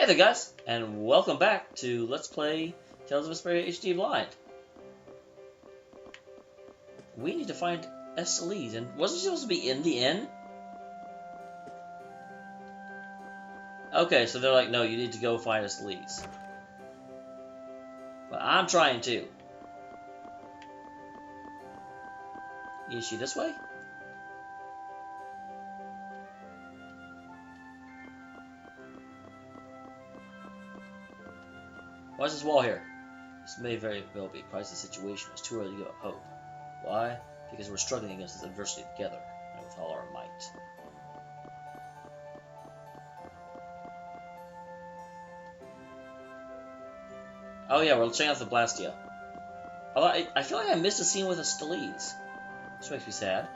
Hey there guys, and welcome back to Let's Play Tales of Vesperia HD Blind. We need to find Estelle, and wasn't she supposed to be in the inn? Okay, so they're like, no, you need to go find Estelle. But I'm trying to. Is she this way? Why is this wall here? This may very well be a crisis situation. It's too early to give up hope. Why? Because we're struggling against this adversity together, and with all our might. Oh yeah, we're checking out the Blastia. I feel like I missed a scene with Estelle. This makes me sad.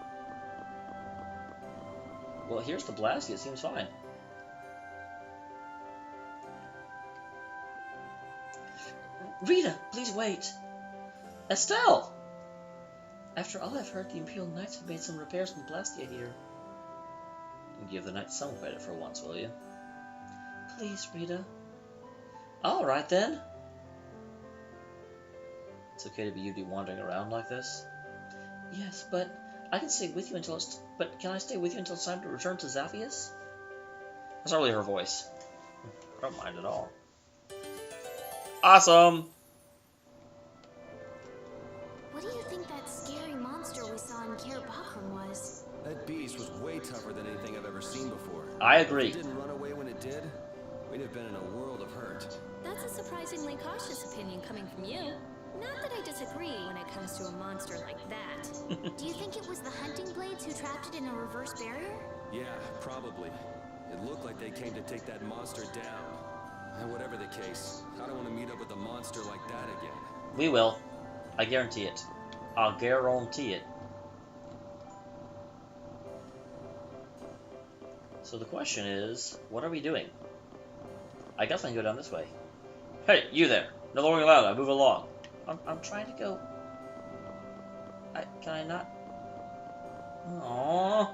Well, here's the Blastia. It seems fine. Rita, please wait. Estelle! After all I've heard, the Imperial Knights have made some repairs in the Blastia here. Give the Knights some credit for once, will you? Please, Rita. Alright then. It's okay to be wandering around like this? Yes, but I can stay with you until it's... But can I stay with you until it's time to return to Zaphius? That's not really her voice. I don't mind at all. Awesome! What do you think that scary monster we saw in Bakram was? That beast was way tougher than anything I've ever seen before. I agree. If it didn't run away when it did, we'd have been in a world of hurt. That's a surprisingly cautious opinion coming from you. Not that I disagree when it comes to a monster like that. Do you think it was the hunting blades who trapped it in a reverse barrier? Yeah, probably. It looked like they came to take that monster down. And whatever the case, I don't want to meet up with a monster like that again. We will. I guarantee it. I'll guarantee it. So the question is, what are we doing? I guess I can go down this way. Hey, you there! No longer allowed. I move along. I'm trying to go. Can I not? Aww.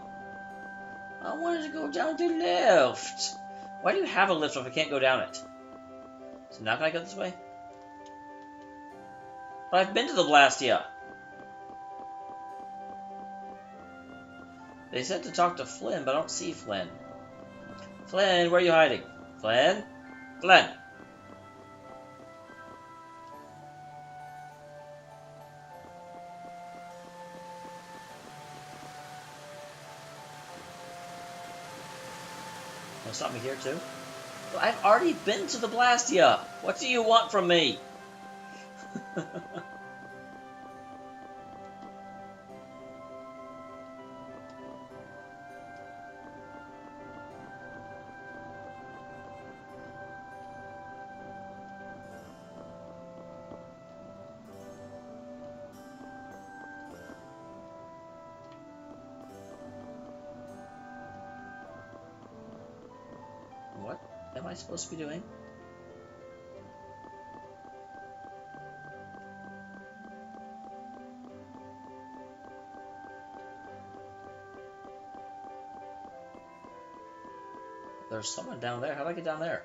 I wanted to go down the lift. Why do you have a lift if I can't go down it? So now can I go this way? But I've been to the Blastia. They said to talk to Flynn, but I don't see Flynn. Flynn, where are you hiding? Flynn? Flynn! Wanna stop me here too? Well, I've already been to the Blastia. What do you want from me? What am I supposed to be doing? There's someone down there. How do I get down there?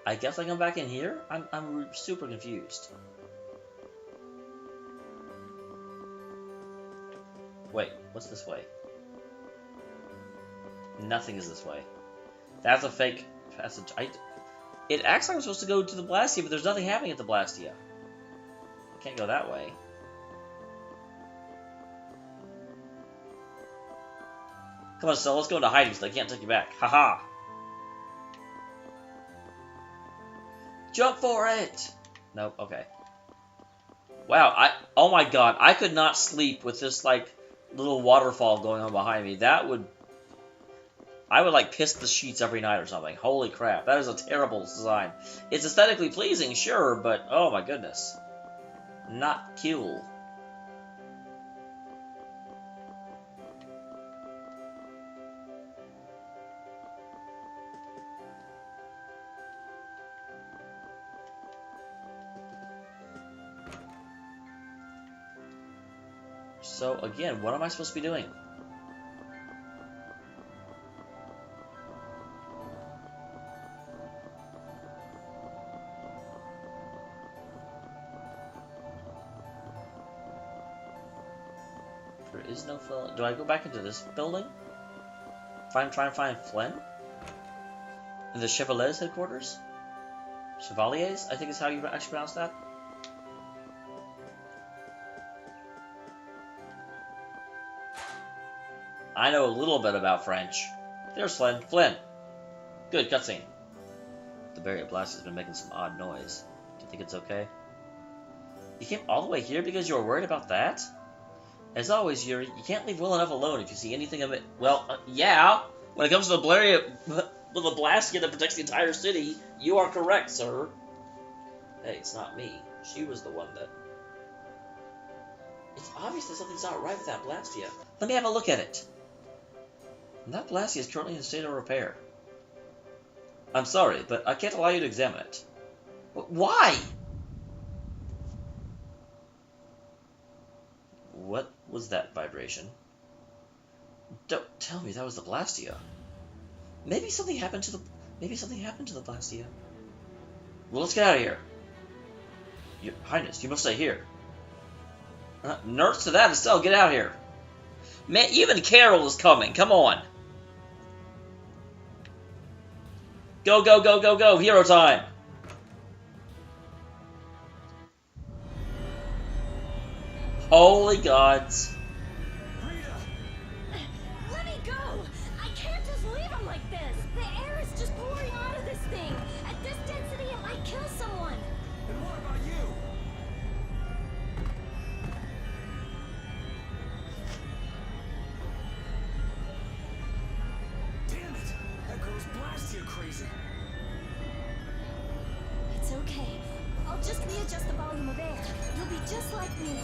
I guess I come back in here? I'm super confused. Wait, what's this way? Nothing is this way. That's a fake passage. It acts like I'm supposed to go to the Blastia, but there's nothing happening at the Blastia. I can't go that way. Come on, Estelle, let's go into hiding so they can't take you back. Haha! Jump for it! Nope, okay. Wow, oh my god, I could not sleep with this, like, little waterfall going on behind me. I would, like, piss the sheets every night or something. Holy crap, that is a terrible design. It's aesthetically pleasing, sure, but, oh my goodness. Not cool. So, again, what am I supposed to be doing? There is no Flynn. Do I go back into this building? Try and find Flynn? In the Chevalier's headquarters? Chevalier's, I think is how you actually pronounce that. I know a little bit about French. There's Flynn. Flynn! Good, cutscene. The barrier blast has been making some odd noise. Do you think it's okay? You came all the way here because you were worried about that? As always, Yuri, you can't leave well enough alone if you see anything of it. Well, yeah. When it comes to the Blastia that protects the entire city, you are correct, sir. Hey, it's not me. She was the one that... It's obvious that something's not right with that Blastia. Let me have a look at it. And that Blastia is currently in a state of repair. I'm sorry, but I can't allow you to examine it. Why? What was that vibration? Don't tell me that was the Blastia. Maybe something happened to the Blastia. Well, let's get out of here. Your Highness, you must stay here. Nurse to that, Estelle, get out of here. Man, even Carol is coming. Come on. Go, go, go, go, go. Hero time. Holy gods. Let me go! I can't just leave him like this! The air is just pouring out of this thing! At this density, it might kill someone! And what about you? Damn it! That girl's Blastia crazy. It's okay. I'll just readjust the volume of air. You'll be just like me.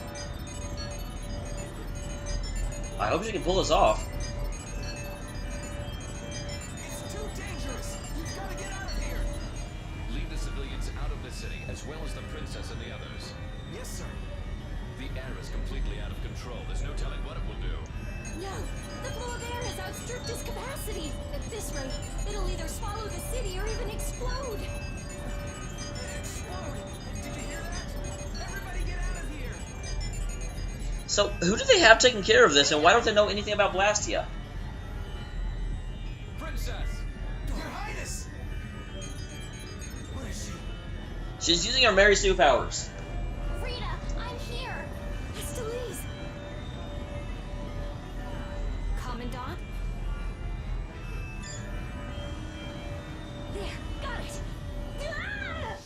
I hope you can pull this off. It's too dangerous! You've got to get out of here! Leave the civilians out of the city, as well as the princess and the others. Yes, sir. The air is completely out of control. There's no telling what it will do. No! The flow of air has outstripped its capacity! At this rate, it'll either swallow the city or even explode! Explode! Did you hear that? Everybody get out of here! So, who do they have taking care of this, and why don't they know anything about Blastia? Princess! Your Highness! What is she? She's using her Mary Sue powers. Rita, I'm here! Estelle! Commandant? There, got it! Ah!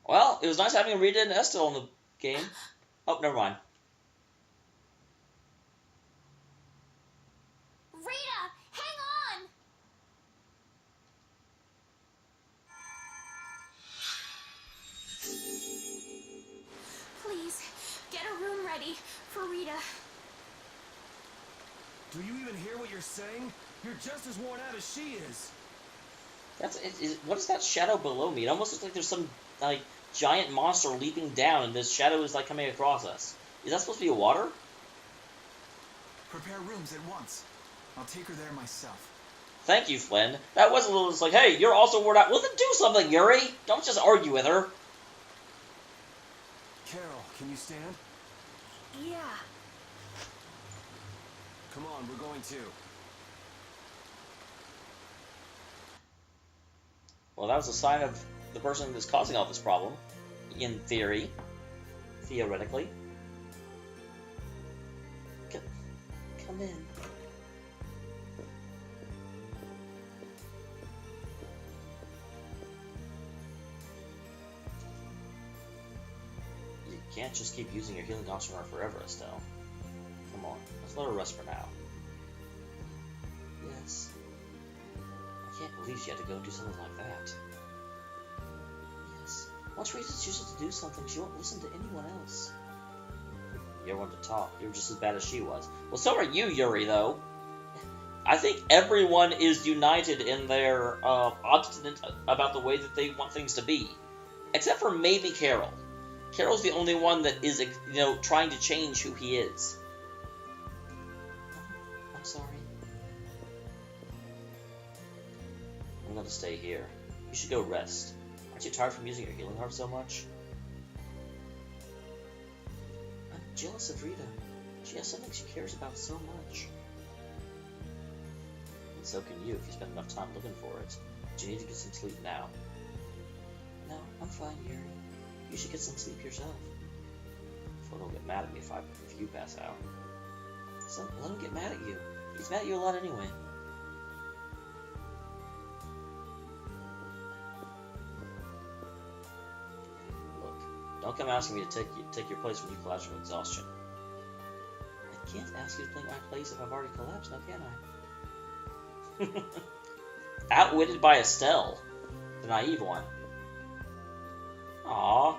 Well, it was nice having Rita and Estelle in the game. Oh, never mind. Rita, hang on! Please, get a room ready for Rita. Do you even hear what you're saying? You're just as worn out as she is. What is that shadow below me? It almost looks like there's some like giant monster leaping down, and this shadow is like coming across us. Is that supposed to be water? Prepare rooms at once. I'll take her there myself. Thank you, Flynn. That was a little just like, hey, you're also worn out. Well, then do something, Yuri. Don't just argue with her. Carol, can you stand? Yeah. Come on, we're going to. Well, that was a sign of the person that's causing all this problem, in theory, theoretically. Come in. You can't just keep using your healing concentrate forever, Estelle. Come on, let's let her rest for now. Yes. I can't believe she had to go and do something like that. Yes. Once Rita chooses to do something, she won't listen to anyone else. You're one to talk. You're just as bad as she was. Well, so are you, Yuri, though. I think everyone is united in their obstinate about the way that they want things to be. Except for maybe Carol. Carol's the only one that is, trying to change who he is. I'm sorry. I'm gonna stay here. You should go rest. Aren't you tired from using your healing heart so much? I'm jealous of Rita. She has something she cares about so much. And so can you if you spend enough time looking for it. But you need to get some sleep now. No, I'm fine, Yuri. You should get some sleep yourself. Flo will get mad at me if you pass out. So let him get mad at you. He's mad at you a lot anyway. Look, don't come asking me to take your place when you collapse from exhaustion. I can't ask you to take my place if I've already collapsed, now can I? Outwitted by Estelle, the naive one. Aww.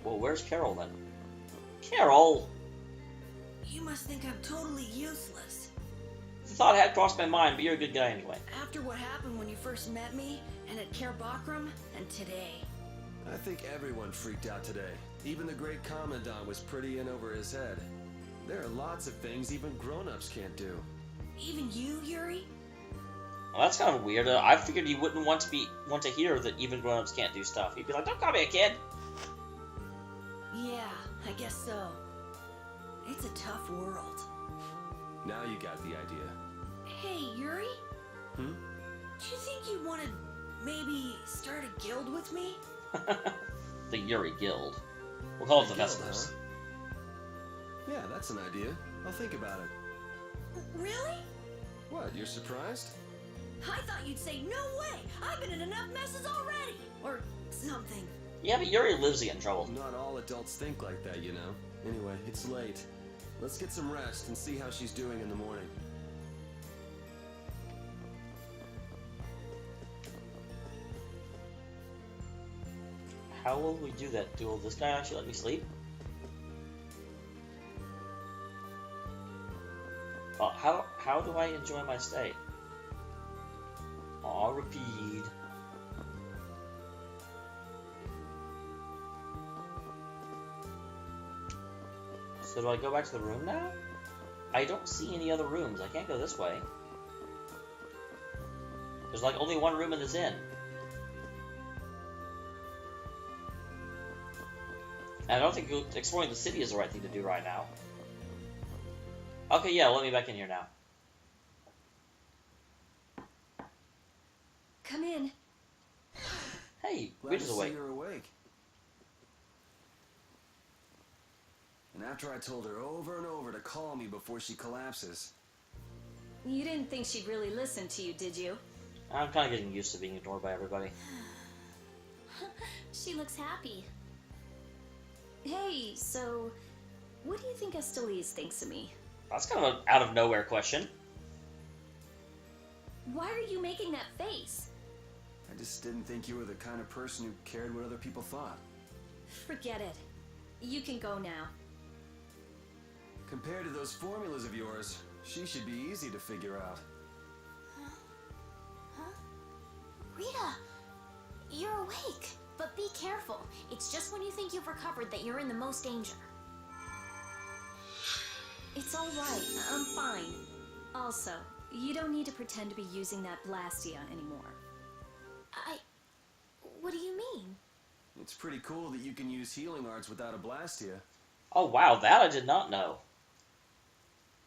Well, where's Carol then? Carol! You must think I'm totally useless. The thought had crossed my mind, but you're a good guy anyway. After what happened when you first met me, and at Bakram, and today. I think everyone freaked out today. Even the great Commandant was pretty in over his head. There are lots of things even grown-ups can't do. Even you, Yuri? Well, that's kind of weird. I figured you wouldn't want to hear that even grown-ups can't do stuff. You'd be like, don't call me a kid! Yeah, I guess so. It's a tough world. Now you got the idea. Hey, Yuri? Hmm? Do you think you want to maybe start a guild with me? The Yuri Guild. We'll call it the Guild, Vespers. huh? Yeah, that's an idea. I'll think about it. Really? What, you're surprised? I thought you'd say, no way! I've been in enough messes already! Or something. Yeah, but Yuri lives to get in trouble. Not all adults think like that, you know. Anyway, it's late. Let's get some rest and see how she's doing in the morning. How will we do that? Will this guy actually let me sleep? How do I enjoy my stay? Aw, repeat. So do I go back to the room now? I don't see any other rooms. I can't go this way. There's like only one room in this inn. And I don't think exploring the city is the right thing to do right now. Okay, yeah, let me back in here now. Come in. Hey, Glad to Rita's see awake. you're awake. And after I told her over and over to call me before she collapses. You didn't think she'd really listen to you, did you? I'm kind of getting used to being ignored by everybody. She looks happy. Hey, so what do you think Estelle thinks of me? That's kind of an out of nowhere question. Why are you making that face? I just didn't think you were the kind of person who cared what other people thought. Forget it. You can go now. Compared to those formulas of yours, she should be easy to figure out. Huh? Rita, you're awake. But be careful. It's just when you think you've recovered that you're in the most danger. It's all right. I'm fine. Also, you don't need to pretend to be using that Blastia anymore. What do you mean? It's pretty cool that you can use healing arts without a Blastia. Oh wow, that I did not know.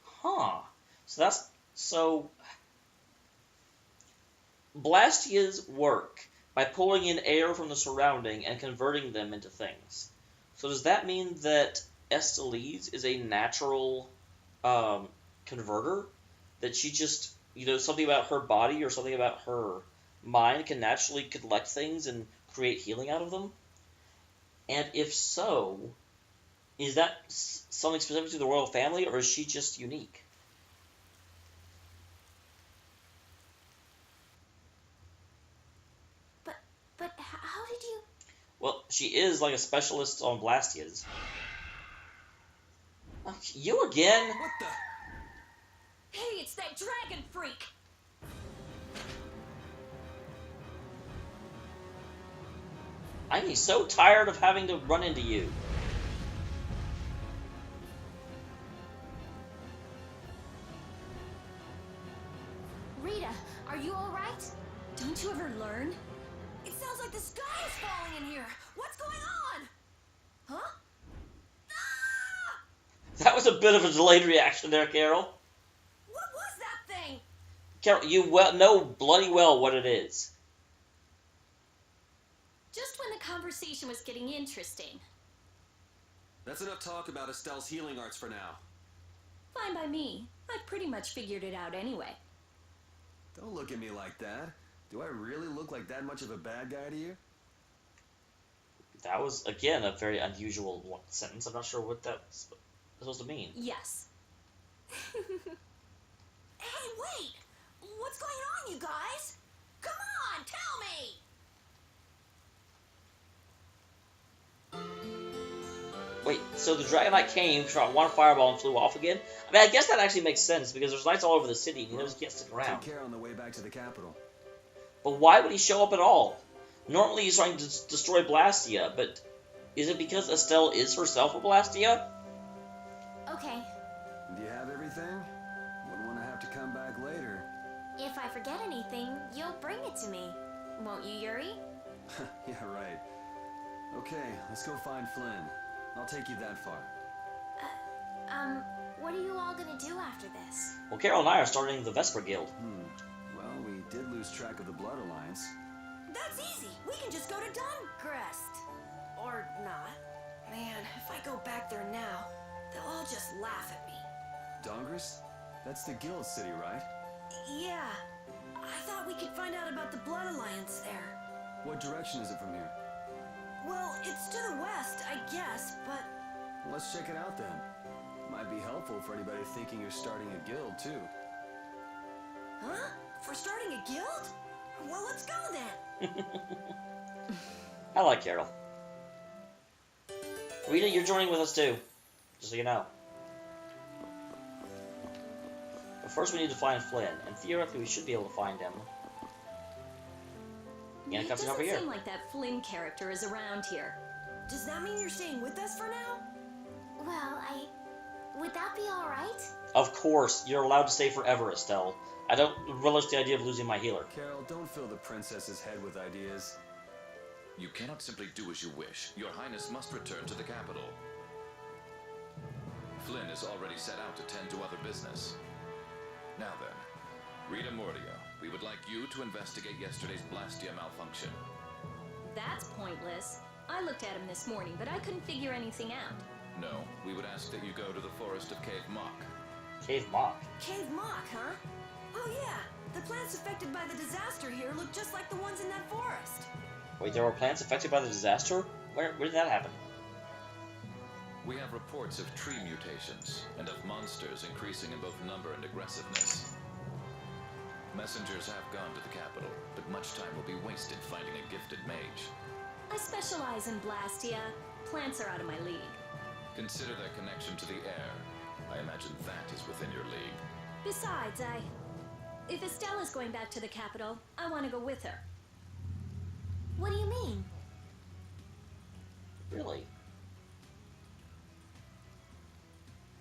Huh. So Blastias work by pulling in air from the surrounding and converting them into things. So does that mean that Estelle's is a natural converter? That she just, something about her body or something about her mind can naturally collect things and create healing out of them? And if so, is that something specific to the royal family, or is she just unique? But how did you... Well, she is like a specialist on Blastias. You again? What the? Hey, it's that dragon freak! I'm so tired of having to run into you. Rita, are you alright? Don't you ever learn? It sounds like like the sky is falling in here. What's going on? Huh? Ah! That was a bit of a delayed reaction there, Carol. What was that thing? Carol, you know bloody well what it is. Just when the conversation was getting interesting. That's enough talk about Estelle's healing arts for now. Fine by me. I've pretty much figured it out anyway. Don't look at me like that. Do I really look like that much of a bad guy to you? That was, again, a very unusual sentence. I'm not sure what that's supposed to mean. Yes. Hey, wait! What's going on, you guys? Come on, tell me! Wait, so the Dragonite came, shot one fireball, and flew off again? I mean, I guess that actually makes sense, because there's knights all over the city, and he just can't stick around. Take care on the way back to the capital. But why would he show up at all? Normally he's trying to destroy Blastia, but is it because Estelle is herself a Blastia? Okay. Do you have everything? Wouldn't want to have to come back later. If I forget anything, you'll bring it to me. Won't you, Yuri? Yeah, right. Okay, let's go find Flynn. I'll take you that far. What are you all gonna do after this? Well, Carol and I are starting the Vesper Guild. Well, we did lose track of the Blood Alliance. That's easy. We can just go to Dahngrest. Or not. Man, if I go back there now, they'll all just laugh at me. Dahngrest? That's the guild city, right? Yeah. I thought we could find out about the Blood Alliance there. What direction is it from here? Well, it's to the west, I guess, but... Let's check it out then. Might be helpful for anybody thinking you're starting a guild, too. Huh? For starting a guild? Well, let's go then. I like Carol. Rita, you're joining with us too, just so you know. But first we need to find Flynn, and theoretically we should be able to find him. It Comes doesn't over here. seem like that Flynn character is around here. Does that mean you're staying with us for now? Well, would that be alright? Of course, you're allowed to stay forever, Estelle. I don't relish the idea of losing my healer. Carol, don't fill the princess's head with ideas. You cannot simply do as you wish. Your Highness must return to the capital. Flynn is already set out to tend to other business. Now then, Rita Mordia, we would like you to investigate yesterday's Blastia malfunction. That's pointless. I looked at him this morning, but I couldn't figure anything out. No, we would ask that you go to the forest of Cave Mock. Cave Mock. Cave Mock, huh? Oh yeah, the plants affected by the disaster here look just like the ones in that forest. Wait, there were plants affected by the disaster? Where did that happen? We have reports of tree mutations, and of monsters increasing in both number and aggressiveness. Messengers have gone to the capital, but much time will be wasted finding a gifted mage. I specialize in Blastia. Plants are out of my league. Consider their connection to the air. I imagine that is within your league. Besides, if Estelle is going back to the capital, I want to go with her. What do you mean? Really?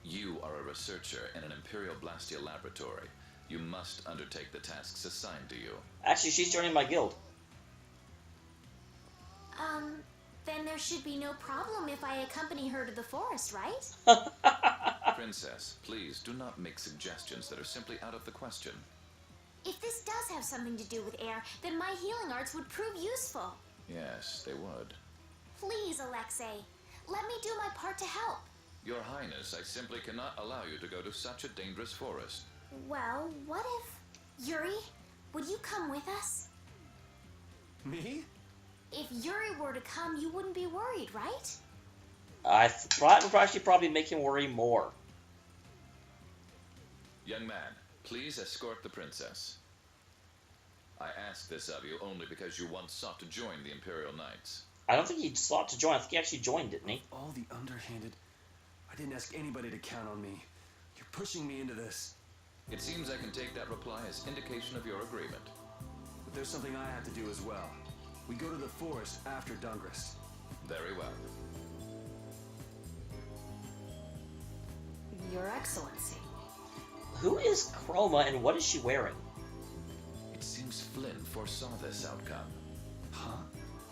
You are a researcher in an Imperial Blastia laboratory. You must undertake the tasks assigned to you. Actually, she's joining my guild. Then there should be no problem if I accompany her to the forest, right? Princess, please do not make suggestions that are simply out of the question. If this does have something to do with air, then my healing arts would prove useful. Yes, they would. Please, Alexei, let me do my part to help. Your Highness, I simply cannot allow you to go to such a dangerous forest. Well, what if... Yuri, would you come with us? Me? If Yuri were to come, you wouldn't be worried, right? I would actually probably make him worry more. Young man, please escort the princess. I ask this of you only because you once sought to join the Imperial Knights. I don't think he sought to join. I think he actually joined, didn't he? All the underhanded. I didn't ask anybody to count on me. You're pushing me into this. It seems I can take that reply as indication of your agreement. But there's something I have to do as well. We go to the forest after Dahngrest. Very well. Your Excellency. Who is Chroma and what is she wearing? It seems Flynn foresaw this outcome. Huh?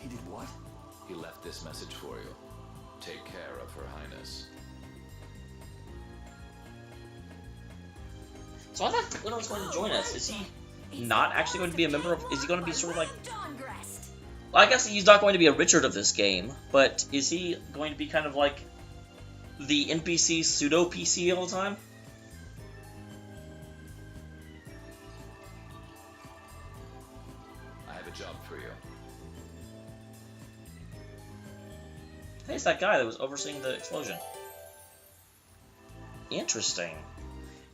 He did what? He left this message for you. Take care of Her Highness. So I thought Winter was going to join us. Is he not actually going to be a member of... Is he going to be sort of like... Dahngrest. Well, I guess he's not going to be a Richard of this game, but is he going to be kind of like the NPC pseudo-PC all the time? I have a job for you. Hey, it's that guy that was overseeing the explosion. Interesting.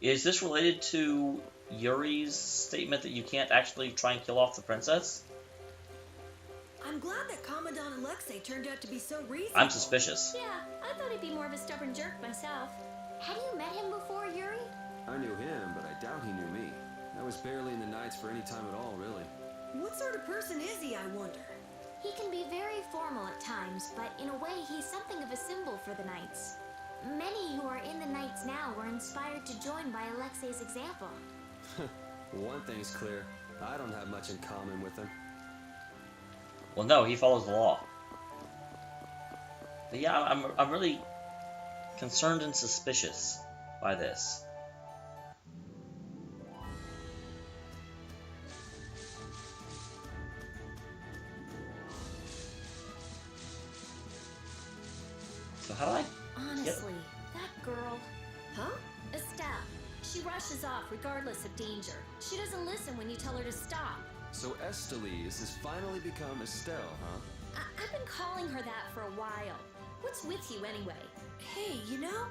Is this related to Yuri's statement that you can't actually try and kill off the princess? I'm glad that Commandant Alexei turned out to be so reasonable. I'm suspicious. Yeah, I thought he'd be more of a stubborn jerk myself. Had you met him before, Yuri? I knew him, but I doubt he knew me. I was barely in the Knights for any time at all, really. What sort of person is he, I wonder? He can be very formal at times, but in a way he's something of a symbol for the Knights. Many who are in the Knights now were inspired to join by Alexei's example. One thing's clear. I don't have much in common with him. Well, no, he follows the law. But yeah, I'm really concerned and suspicious by this. So how do I... Honestly, that girl... Huh? Estelle. She rushes off regardless of danger. She doesn't listen when you tell her to stop. So Estelle has finally become Estelle, huh? I've been calling her that for a while. What's with you anyway? Hey, you know,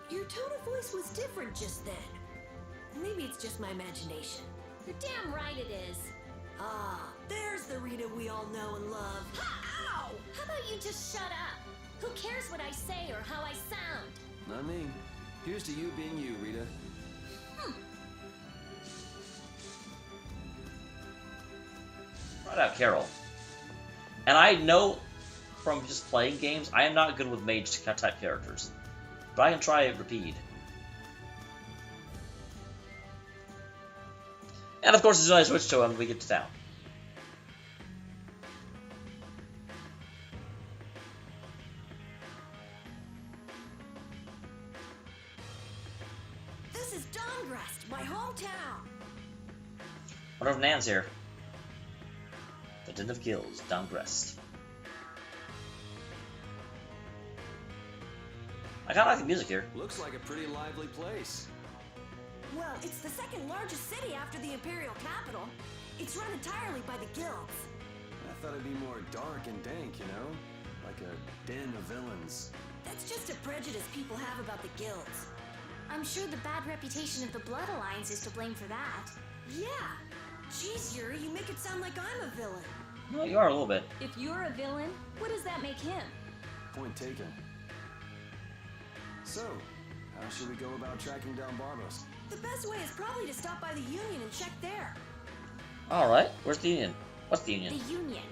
your tone of voice was different just then. Maybe it's just my imagination. You're damn right it is. Ah, there's the Rita we all know and love. Ow! How about you just shut up? Who cares what I say or how I sound? Not me. Here's to you being you, Rita. Right out, Carol. And I know from just playing games, I am not good with mage type characters. But I can try Repeat. And of course, as soon as I switch to him, we get to town. This is Dahngrest, my hometown. Wonder if Nan's here. The Den of Guilds, Dahngrest. I kinda like the music here. Looks like a pretty lively place. Well, it's the second largest city after the Imperial capital. It's run entirely by the guilds. I thought it'd be more dark and dank, you know? Like a den of villains. That's just a prejudice people have about the guilds. I'm sure the bad reputation of the Blood Alliance is to blame for that. Yeah. Jeez, Yuri, you make it sound like I'm a villain. No, you are a little bit. If you're a villain, what does that make him? Point taken. So, how should we go about tracking down Barbos? The best way is probably to stop by the Union and check there. Alright, where's the Union? What's the Union? The Union.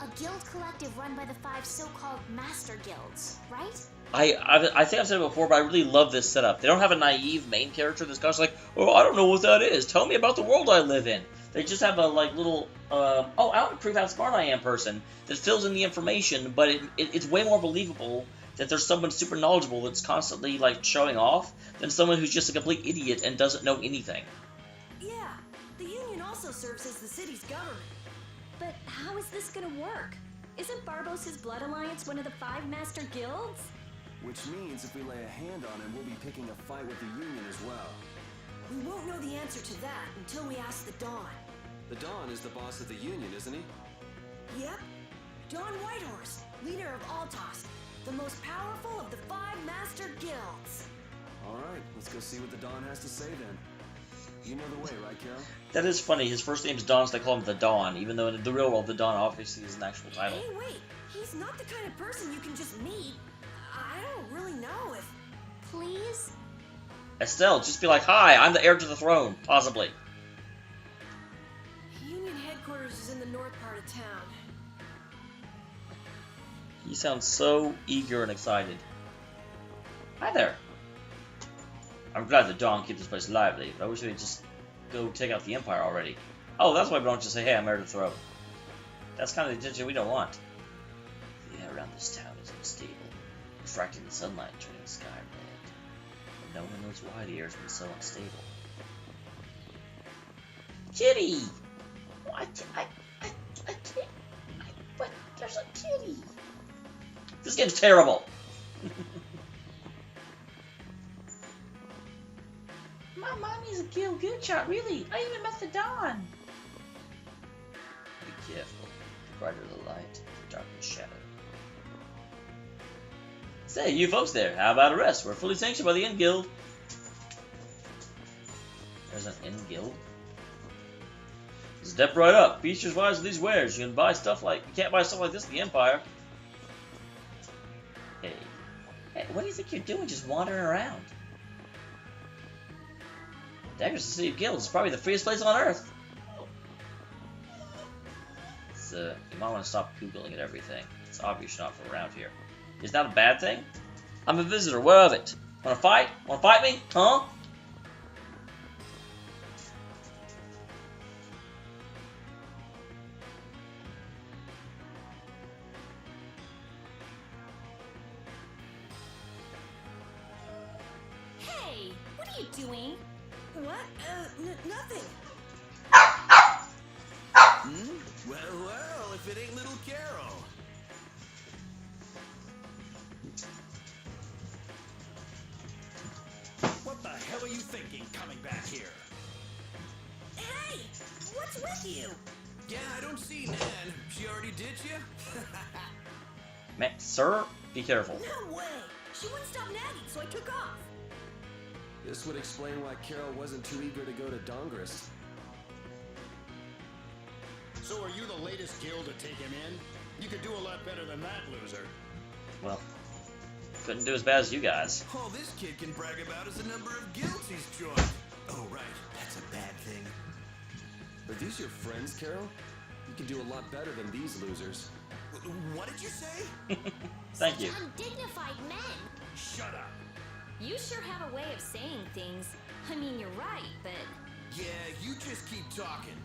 A guild collective run by the 5 so-called master guilds, right? I think I've said it before, but I really love this setup. They don't have a naive main character. This guy's like, oh, I don't know what that is. Tell me about the world I live in. They just have a like little, oh, I want to prove how smart I am person that fills in the information, but it's way more believable that there's someone super knowledgeable that's constantly like showing off than someone who's just a complete idiot and doesn't know anything. Yeah, the Union also serves as the city's government. But how is this gonna work? Isn't Barbos' Blood Alliance one of the 5 master guilds? Which means if we lay a hand on him, we'll be picking a fight with the Union as well. We won't know the answer to that until we ask the Dawn. The Dawn is the boss of the Union, isn't he? Yep. Dawn Whitehorse, leader of Altost, the most powerful of the 5 master guilds. Alright, let's go see what the Dawn has to say then. You know the way, right, Carol? That is funny. His first name's Dawn, so they call him the Dawn, even though in the real world, the Dawn obviously is an actual title. Hey, wait. He's not the kind of person you can just meet. I don't really know if... Please? Estelle, just be like, hi, I'm the heir to the throne, possibly. Union headquarters is in the north part of town. He sounds so eager and excited. Hi there. I'm glad the Dawn keeps this place lively, but I wish we could just go take out the Empire already. Oh, that's why we don't just say, hey, I'm heir to the throne. That's kind of the attention we don't want. The air around this town is unstable, refracting the sunlight, turning the sky red. But no one knows why the air has been so unstable. Kitty! What? I can't. But there's a kitty. This game's terrible. My mommy's a good shot, really. I even met the Dawn. Be careful. The brighter the light, the darker the shadow. Say, you folks there, how about a rest? We're fully sanctioned by the Inn Guild. There's an Inn Guild? Step right up. Features wise with these wares. You can buy stuff like you can't buy stuff like this in the Empire. Hey, what do you think you're doing? Just wandering around? Dahngrest, the city of guilds, is probably the freest place on Earth. So you might want to stop googling at everything. It's obvious you're not from around here. Is that a bad thing? I'm a visitor. Where of it? Wanna fight? Wanna fight me? Huh? Hey, what are you doing? What? Nothing. Well, if it ain't little Carol. What the hell are you thinking coming back here? Hey, what's with you? Yeah, I don't see Nan. She already ditched you? Man, sir, be careful. No way. She wouldn't stop nagging, so I took off. This would explain why Carol wasn't too eager to go to Dahngrest. So are you the latest guild to take him in? You could do a lot better than that, loser. Well, couldn't do as bad as you guys. All this kid can brag about is the number of guilds he's joined. Oh, right. That's a bad thing. Are these your friends, Carol? You can do a lot better than these losers. What did you say? Thank you. Undignified men. Shut up. You sure have a way of saying things. I mean, you're right, but... Yeah, you just keep talking.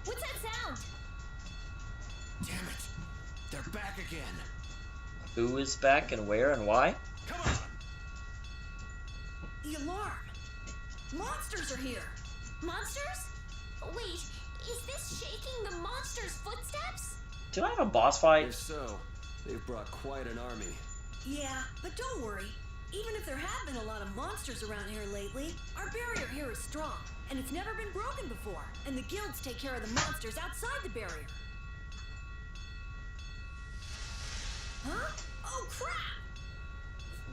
What's that sound? Damn it. They're back again. Who is back and where and why? Come on. The alarm. Monsters are here. Monsters? Wait, is this shaking the monster's footsteps? Do I have a boss fight? If so, they've brought quite an army. Yeah, but don't worry. Even if there have been a lot of monsters around here lately, our barrier here is strong, and it's never been broken before. And the guilds take care of the monsters outside the barrier. Huh? Oh, crap!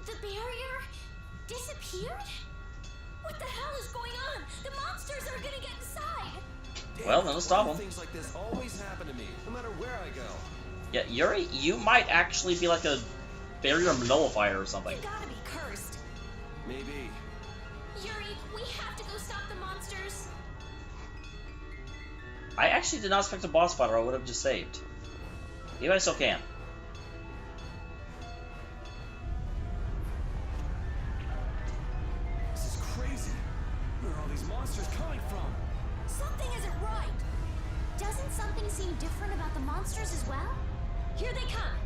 The barrier disappeared? What the hell is going on? The monsters are gonna get inside! Well, then let's stop Why do them. Things like this always happen to me, no matter where I go. Yeah, Yuri, you might actually be like a barrier nullifier or something. You gotta be cursed. Maybe. Yuri, we have to go stop the monsters. I actually did not expect a boss fight or I would have just saved. Maybe I still can. This is crazy. Where are all these monsters coming from? Something isn't right. Doesn't something seem different about the monsters as well? Here they come.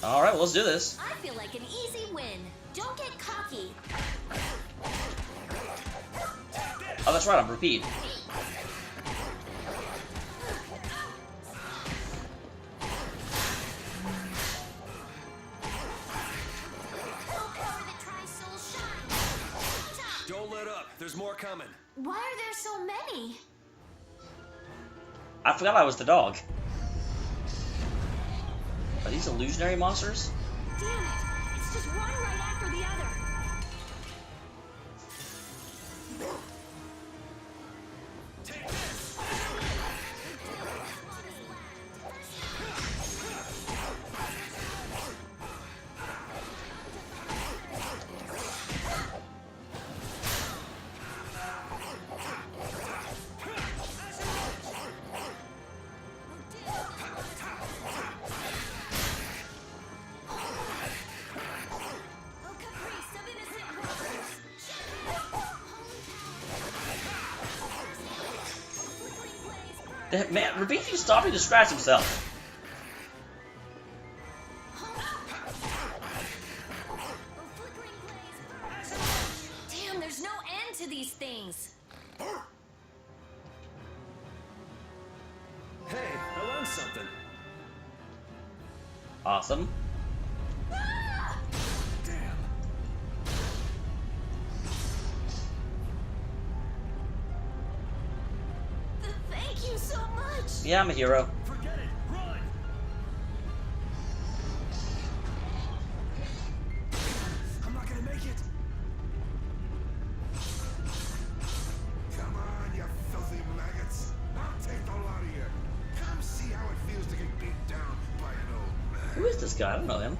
Alright, well, let's do this. I feel like an easy win. Don't get cocky. Oh, that's right, I'm repeat. Don't let up. There's more coming. Why are there so many? I forgot I was the dog. Are these illusionary monsters? Damn it! It's just one right after the other. Take this! Man, repeatedly stopping to scratch himself. Damn, there's no end to these things. Hey, I learned something. Awesome. Damn. Thank you so much. Yeah, I'm a hero. Forget it. Run. I'm not gonna make it. Come on, you filthy maggots. I'll take the lot of you. Come see how it feels to get beat down by an old man. Who is this guy? I don't know him.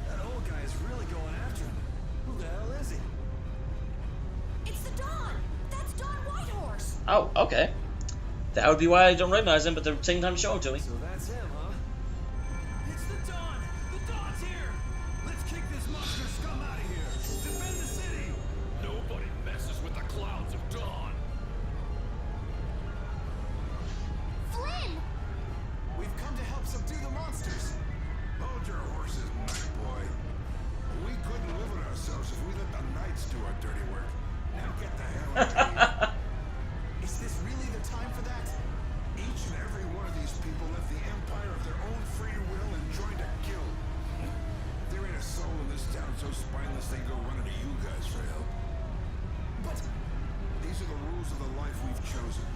That old guy is really going after him. Who the hell is he? It's the Dawn! That's Dawn Whitehorse! Oh, okay. That would be why I don't recognize him, but they're taking time to show him to me. So that's him, huh? It's the Dawn! The Dawn's here! Let's kick this monster scum out of here! Defend the city! Nobody messes with the clouds of dawn. Flynn! We've come to help subdue the monsters. Hold your horses, night boy. We couldn't live with ourselves if we let the knights do our dirty work. Now get the hell out of here. Is this really the time for that? Each and every one of these people left the empire of their own free will and joined a guild. There ain't a soul in this town so spineless they go running to you guys for help. But these are the rules of the life we've chosen.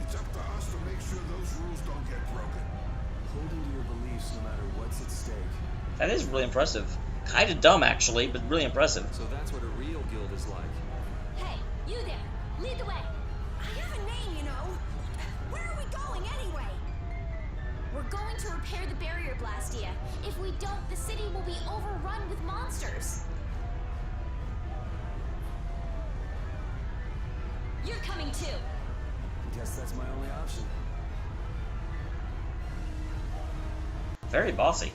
It's up to us to make sure those rules don't get broken. Holding to your beliefs no matter what's at stake. That is really impressive. Kind of dumb, actually, but really impressive. So that's what a real guild is like. Hey, you there. Lead the way. I have a name, you know. Where are we going anyway? We're going to repair the barrier, Blastia. If we don't, the city will be overrun with monsters. You're coming too. Guess that's my only option. Very bossy.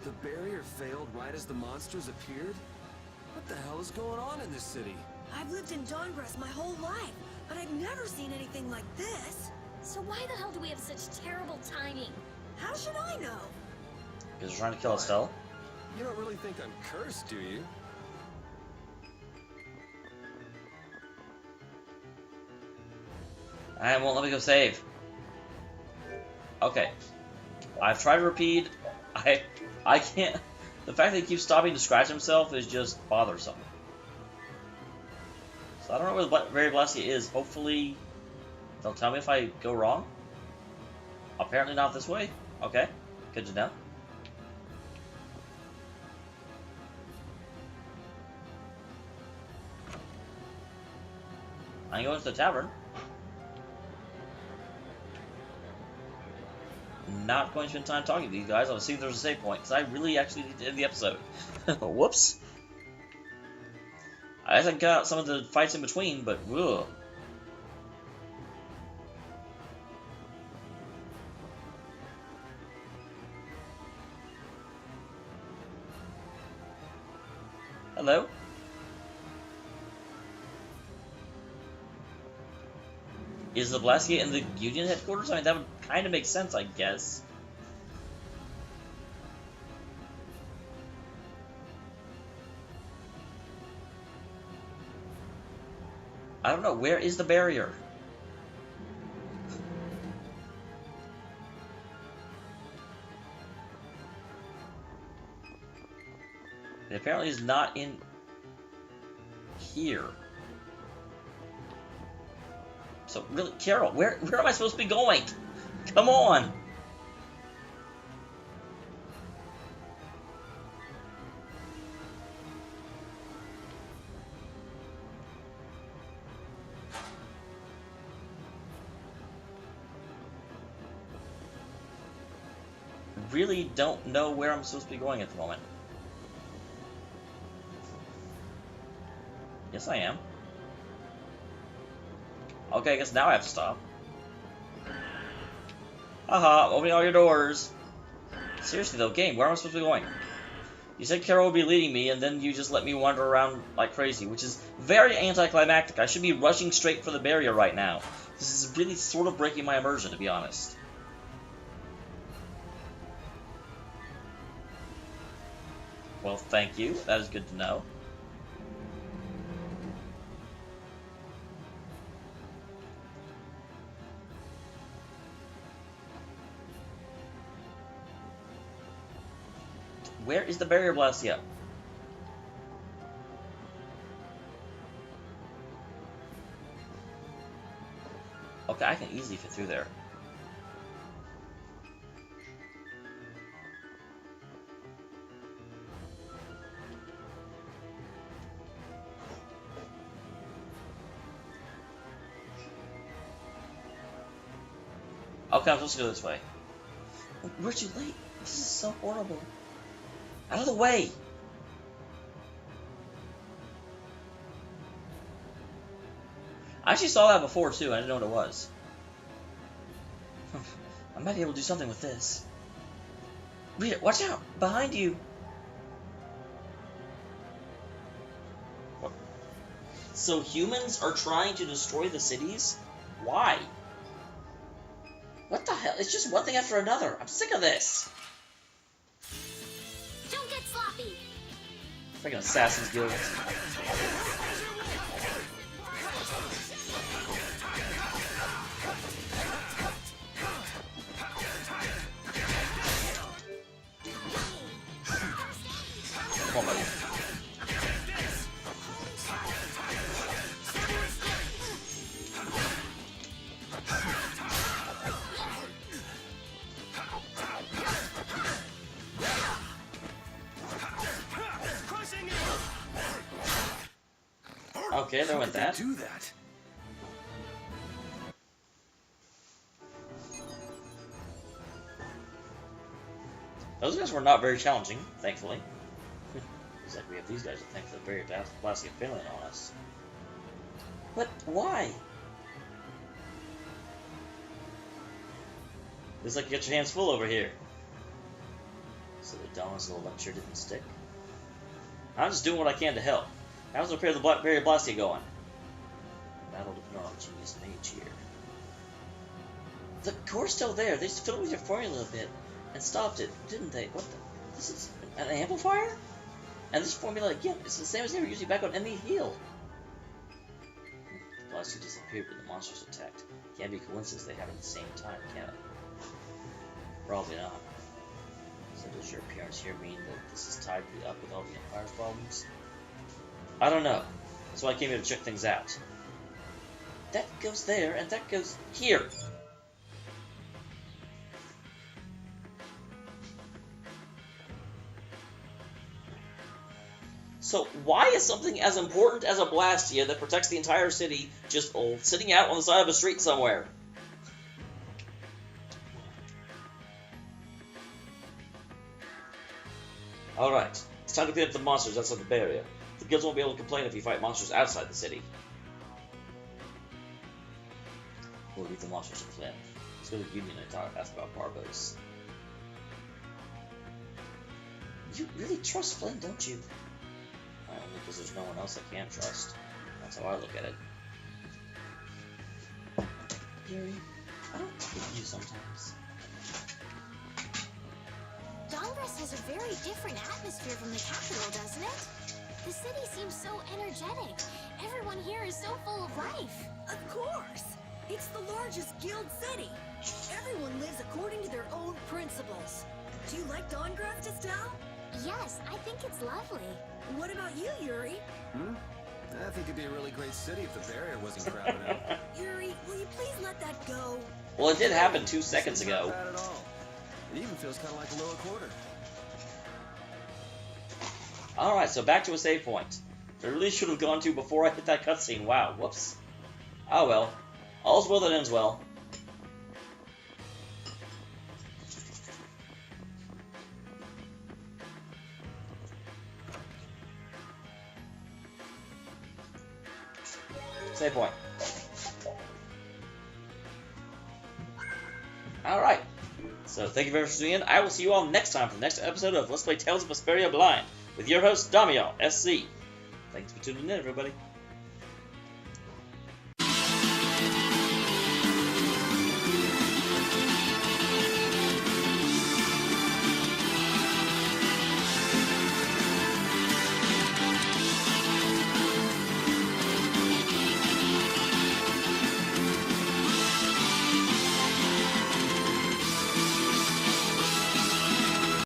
The barrier failed right as the monsters appeared? What the hell is going on in this city? I've lived in Dahngrest my whole life, but I've never seen anything like this. So why the hell do we have such terrible timing? How should I know? Because they're trying to kill Estelle. You don't really think I'm cursed, do you? And won't let me go save. Okay. I've tried to repeat. I can't. The fact that he keeps stopping to scratch himself is just bothersome. So I don't know where the Very Blastia is. Hopefully, they'll tell me if I go wrong. Apparently not this way. Okay. Good to know. I'm going to the tavern. Not going to spend time talking to these guys. I'll see if there's a save point, because I really actually need to end the episode. Whoops. I guess I got some of the fights in between, but ugh. Hello? Is the Blastia in the Union headquarters? I mean, that would kind of make sense, I guess. I don't know. Where is the barrier? It apparently is not in here. So really, Carol, where am I supposed to be going? Come on. Really don't know where I'm supposed to be going at the moment. Yes, I am. Okay, I guess now I have to stop. Haha, opening all your doors. Seriously though, game, where am I supposed to be going? You said Carol would be leading me, and then you just let me wander around like crazy, which is very anticlimactic. I should be rushing straight for the barrier right now. This is really sort of breaking my immersion, to be honest. Well, thank you. That is good to know. Where is the barrier, Blastia? Okay, I can easily fit through there. Okay, I'm supposed to go this way. We're too late. This is so horrible. Out of the way! I actually saw that before, too. I didn't know what it was. I might be able to do something with this. Rita, watch out! Behind you! What? So humans are trying to destroy the cities? Why? What the hell? It's just one thing after another. I'm sick of this! Don't get sloppy. Freaking Assassin's Guild. Come on, buddy. Okay, there went that. Do that. Those guys were not very challenging, thankfully. It's like we have these guys to thank for the very Blastia failing on us. But why? Looks like you got your hands full over here. So the Dawn's little lecture didn't stick. I'm just doing what I can to help. How's the repair the Barrier Blastia going? Battle depend on genius mage here. The core's still there. They just fiddled with your formula a bit and stopped it, didn't they? What the? This is an amplifier? And this formula again, it's the same as they were using back on ME Heal. The Blastia disappeared when the monsters attacked. Can't be coincidence they happened at the same time, can it? Probably not. So does your appearance here mean that this is tied up with all the Empire's problems? I don't know. That's why I came here to check things out. That goes there, and that goes here. So why is something as important as a Blastia that protects the entire city just sitting out on the side of a street somewhere? Alright, it's time to clean up the monsters outside the barrier. The guilds won't be able to complain if you fight monsters outside the city. We'll leave the monsters to Flynn. Let's go to the Union and ask about Barbos. You really trust Flynn, don't you? Only because there's no one else I can trust. That's how I look at it. Yuri, I don't think you sometimes. Dahngrest has a very different atmosphere from the capital, doesn't it? The city seems so energetic. Everyone here is so full of life. Of course! It's the largest guild city. Everyone lives according to their own principles. Do you like Dahngrest, Estelle? Yes, I think it's lovely. What about you, Yuri? I think it'd be a really great city if the barrier wasn't crowded out. Yuri, will you please let that go? Well, it did happen 2 seconds It's ago. not bad at all. It even feels kind of like a lower quarter. Alright, so back to a save point. I really should have gone to before I hit that cutscene. Wow, whoops. Oh well. All's well that ends well. Save point. Alright. So thank you very much for tuning in. I will see you all next time for the next episode of Let's Play Tales of Vesperia Blind with your host, Dameol, SC. Thanks for tuning in, everybody.